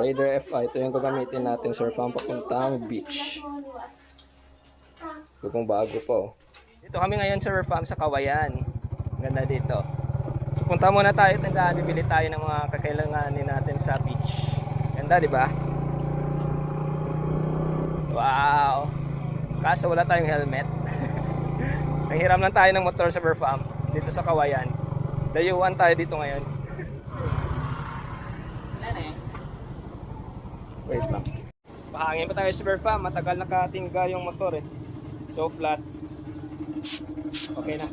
Raider FI. Ito yung gagamitin natin, sir, pang papuntang beach. Ito pong bago po. Dito kami ngayon, sir, fam, sa Kawayan. Ganda dito. So punta muna tayo at bibili tayo ng mga kakailanganin natin sa beach. Ganda, di ba? Wow! Kaso wala tayong helmet. Nanghiram lang tayo ng motor sa Burfam dito sa Kawayan. Dayuhan tayo dito ngayon. Wait lang. Pahangin pa tayo sa Burfam. Matagal nakatingga yung motor eh. So flat. Okay na.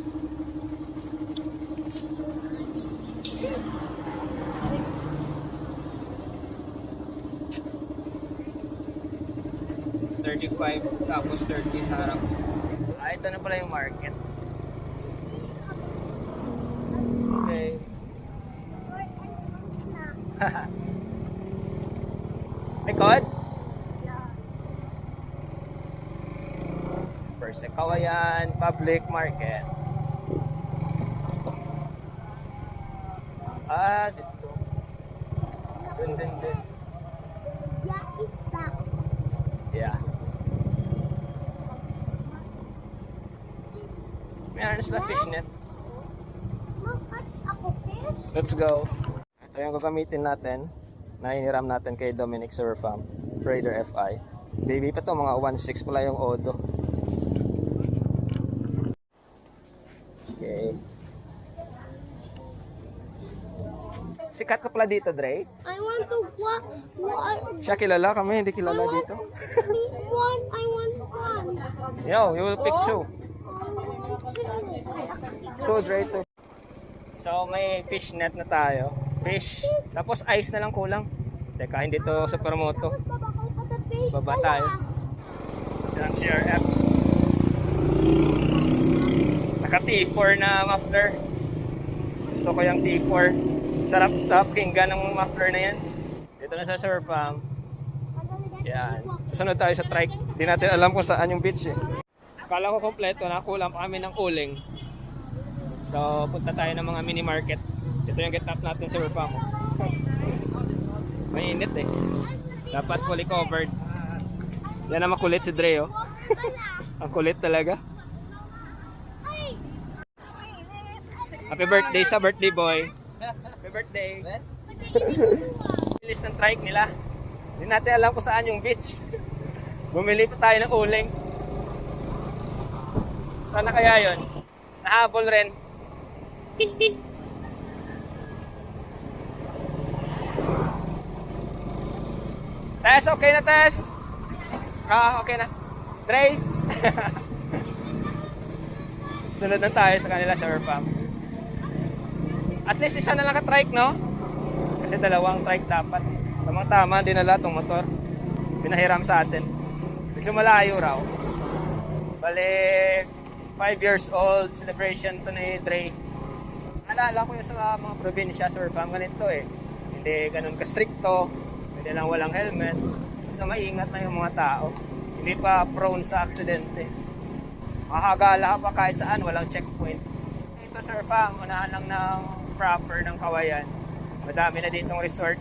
$35 tapos 30 sa harap. Ito na pala yung market. Okay. Likod? First Kawayan Public Market. Dito. Dun. Yeah. Meron sila fishnet. Let's go. Ito yung gagamitin natin. Nahihiram natin kay Dominic Surfam, Raider FI. Baby pa to, mga 1.6 pala yung Odo. Okay. Sikat ka pala dito, Dre? I want to walk. Siya kilala kami, hindi kilala dito. I want one. Yo, you will pick two. Two, Dre, two. So, may fish net na tayo. Fish. Tapos ice na lang kulang. Teka, hindi to supermoto. Baba tayo. Yan, CRF. Naka T4 na muffler. Gusto ko yung T4. Sarap pakinggan ng muffler na yan. Dito na sa Surfam. Yan. Susunod tayo sa trike. Hindi natin alam kung saan yung beach eh. Akala ko kompleto na. Kulang pa kami ng uling. So, punta tayo ng mga mini market. Ito yung get up natin sa Surfam. Mainit eh. Dapat fully covered. Yan ang makulit si Dre oh. Ang kulit talaga. Happy birthday sa birthday boy. Happy birthday. Bilis ng trike nila. Hindi natin alam kung saan yung beach. Bumili pa tayo ng uling. Sana kaya yun? Nahabol rin. Tess, okay na Tess? Okay na. Dre? Sunod na tayo sa kanila sa Surfam. At least isa na lang ka-trike, no? Kasi dalawang trike dapat. Tamang-tama, dinala itong motor. Pinahiram sa atin. Medyo malayo raw. Bale, 5 years old celebration to ni Dre. Alala ko yung sa mga probinsya, Surfam, ganito eh. Hindi ganun ka-stricto. Hindi lang walang helmet. Basta maingat na yung mga tao. Hindi pa prone sa aksidente. Makakagala pa kahit saan, walang checkpoint. Ito, Surfam, unahan lang ng proper ng Kawayan. Madami na ditong resort.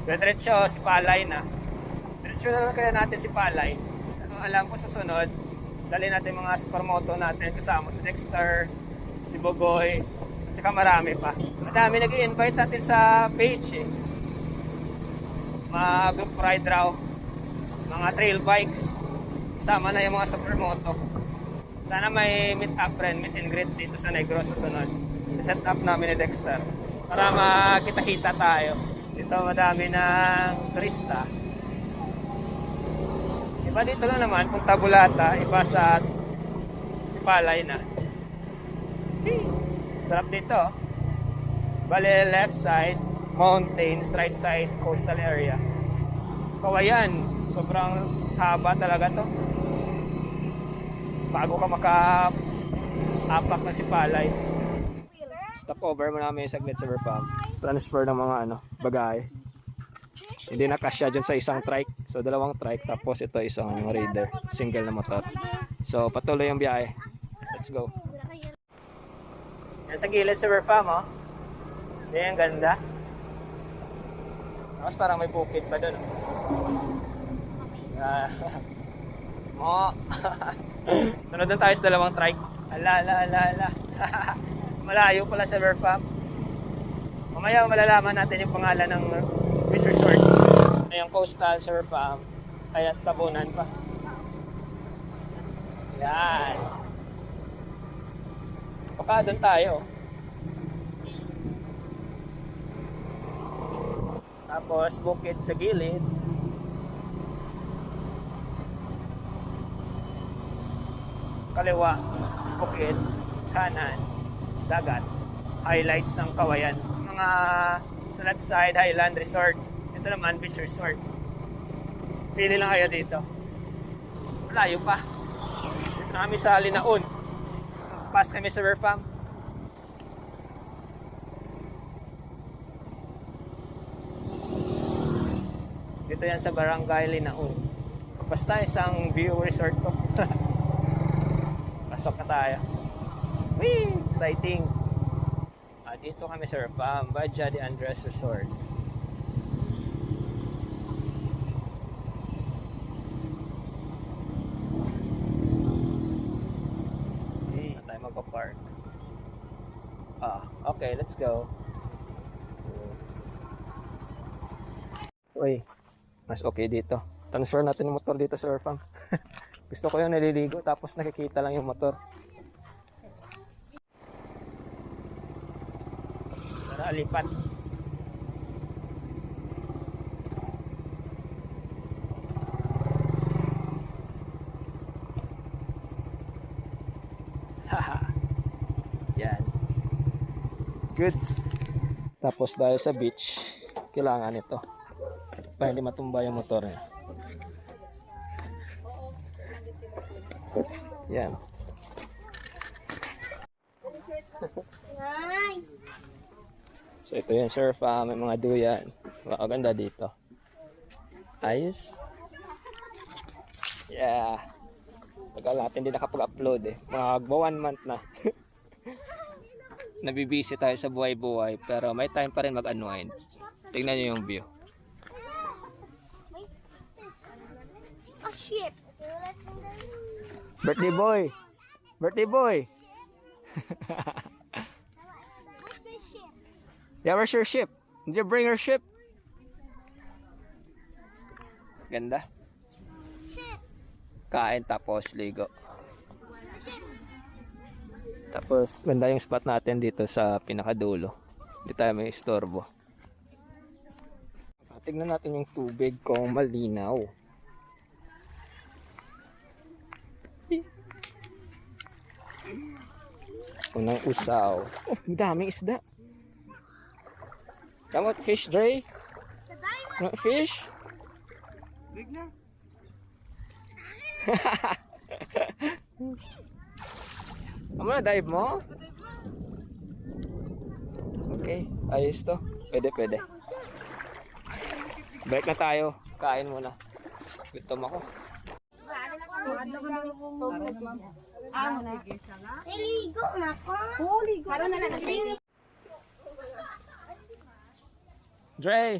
Diretso, si Palay na. Diretso na lang kaya natin si Palay. Alam ko susunod, dali natin mga supermoto natin kasama si Dexter, si Bogoy, at saka marami pa. Madami nag-i-invite sa atin sa page eh. Mga group ride raw, mga trail bikes, kasama na yung mga supermoto. Sana may meet up rin, meet and greet dito sa Negros susunod. Set up namin ni Dexter para makita-kita tayo. Dito madami ng turista. Iba dito lang naman, punta Bulata, iba sa Sipalay na. Sarap dito. Bale, left side, mountains, right side, coastal area. Kawayan, sobrang haba talaga to. Bago ka maka-apak ng Sipalay. Stop over mo namin yung saglit sa Burfam. Transfer ng mga bagay. Hindi na kasya dyan sa isang trike. So dalawang trike tapos ito isang Raider. Single na motor. So patuloy yung biyahe. Let's go. Yan sa gilid sa Burfam oh. Kasi ang ganda. Tapos parang may bukid pa doon. Mo. Sunod na tayo sa dalawang trike. Ala. Malayo pala sa River Farm. Mamaya malalaman natin yung pangalan ng beach resort. Yung coastal River Farm. Kaya tabunan pa. Yan. Baka doon tayo. Tapos bukid sa gilid. Kaliwa, bukid, kanan, dagat. Highlights ng Kawayan. Mga sunat side Highland Resort. Ito naman beach resort. Pili lang kayo dito. Malayo pa. Dito na kami sa Linaon. Pass kami sa River Farm. Dito yan sa Barangay Linaon. Basta isang view resort to. Pasok na tayo. Whee! Exciting! Dito kami sa River Farm, Badja de Andres Resort. Na tayo magpa-park. Okay, let's go. Uy, mas okay dito. Transfer natin yung motor dito sa River Farm. Gusto ko yung naliligo tapos nakikita lang yung motor. Para alipat. Haha. Yan. Goods. Tapos dahil sa beach, kailangan ito. Para hindi matumba yung motor niya. Yan. So ito yung surf, may mga duyan. Maganda dito. Ayos. Yeah. Tagal natin hindi nakapag-upload eh. Mag 1 month na. Nabibisi tayo sa buhay-buhay pero may time pa rin mag-unwind. Tingnan nyo yung view. A ship. Birthday boy! Birthday boy! Yeah, where's your ship? Did you bring your ship? Ganda. Kain tapos ligo. Tapos ganda yung spot natin dito sa pinakadulo. Hindi tayo may istorbo. Tignan natin yung tubig kung malinaw. Unang usaw. Oh, daming isda. Come on, fish, Dre. Want fish? Big na. Amo na dive mo? Okay, ayos to. Pwede. Break na tayo. Kain muna. Gutom ako. Ligo na ko. Ligo. Para na lang. Dre.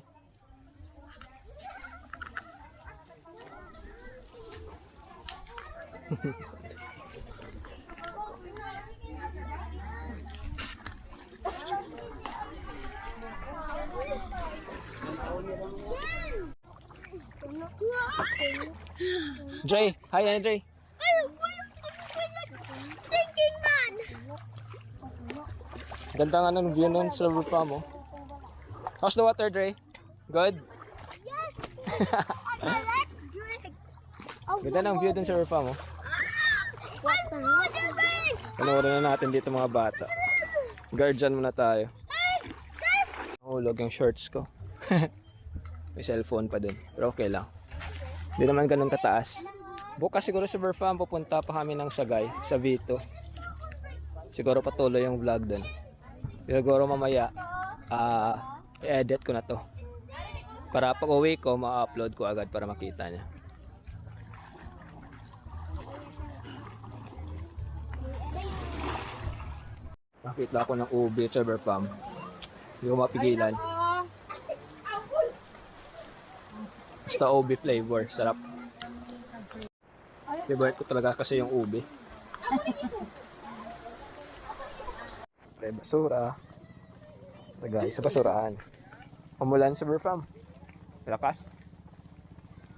Dre, hi Dre. Thinking man. Ganda nga ng view nun sa River Farm, oh. How's the water, Dre? Good? Yes. I like drink. Ganda ng view dun sa River Farm, oh. What the drink? Panoorin na natin dito mga bata. Guardian muna tayo. Hulog yung shorts ko. May cellphone pa dun. Pero okay lang. Hindi naman ganun kataas. Bukas siguro sa River Farm pupunta pa kami ng Sagay, sa Vito. Siguro patuloy yung vlog dun. Siguro mamaya i-edit ko na to. Para pag uwi ko, ma-upload ko agad para makita niya. Nakita ako ng ubi sa River Farm. Hindi ko mapigilan. Basta ube flavor. Sarap. Favorite ko talaga kasi yung ube. Pre, basura. Lagay sa basurahan. Umulan sa Burfam. Lakas.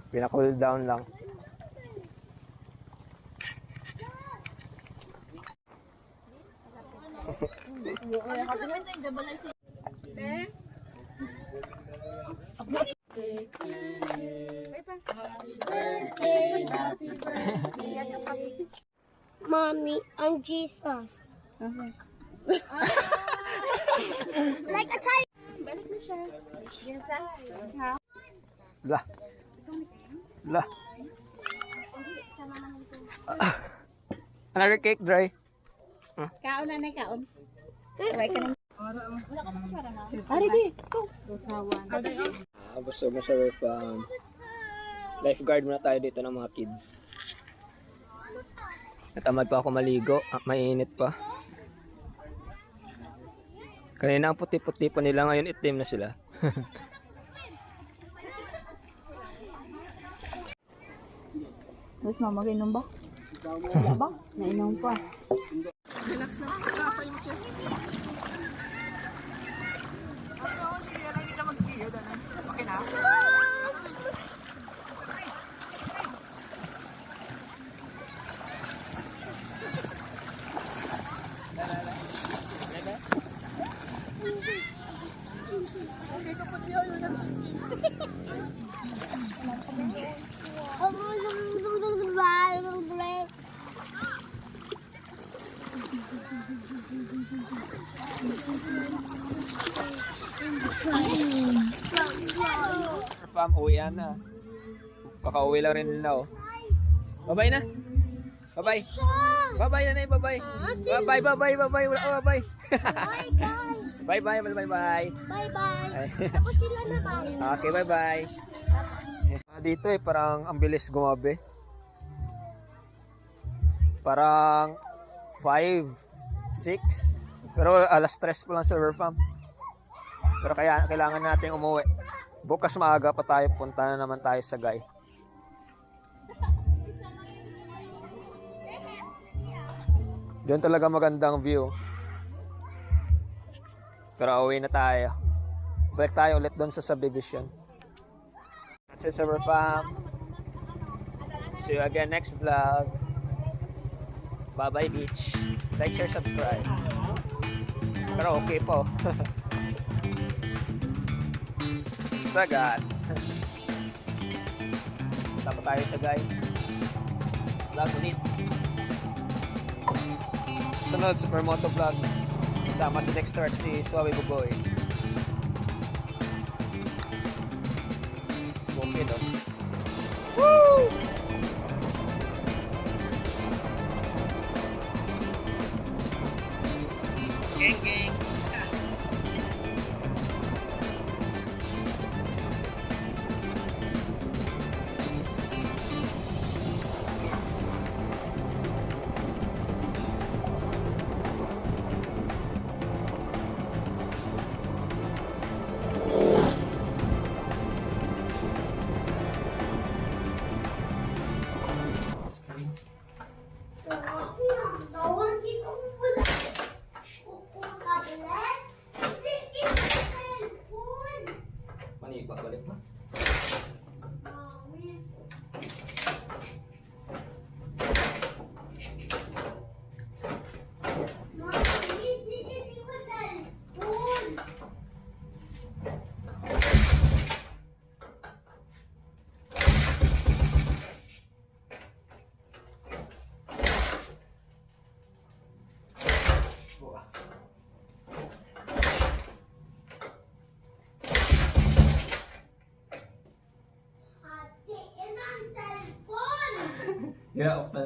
Pina-cool down lang. Mommy, I'm Jesus. Like a tiger. Lah. Lah. Another cake, dry. Kaon na kaon. Kaway ka nang. Busog na sa Burfam. Lifeguard muna tayo dito ng mga kids. Natamad pa ako maligo. Mainit pa. Kanina ang puti-puti pa nila, ngayon itim na sila. Tapos mama, mag-inom ba? Wala ba? Nainom pa. Burfam, uwian na. Kakauwi lang rin nila, oh. Bye-bye na. Bye-bye. Bye-bye na, bye-bye. Bye-bye, bye-bye, bye-bye. Wala ka, bye-bye. Bye-bye, bye-bye. Bye-bye. Tapos sila na ba? Okay, bye-bye. Dito parang ang bilis gumabi. Parang 5, 6. Pero alas 3 pa lang sa Burfam. Pero kaya kailangan natin umuwi. Bukas maaga pa tayo, punta na naman tayo sa Gay. Diyan talaga magandang view. Pero uwi na tayo. Balik tayo ulit doon sa subdivision. That's it sa Burfam. See you again next vlog. Bye-bye beach. Like, share, subscribe. Pero okay po. Sagat. Tama tayo sa Gay. Vlog ulit. Sunod, Super Moto Vlog. Sama si Dexter at si Suawi Bugoy. Okay, no? Woo! Gang, gang. Manipak balik mo. Yeah, off na.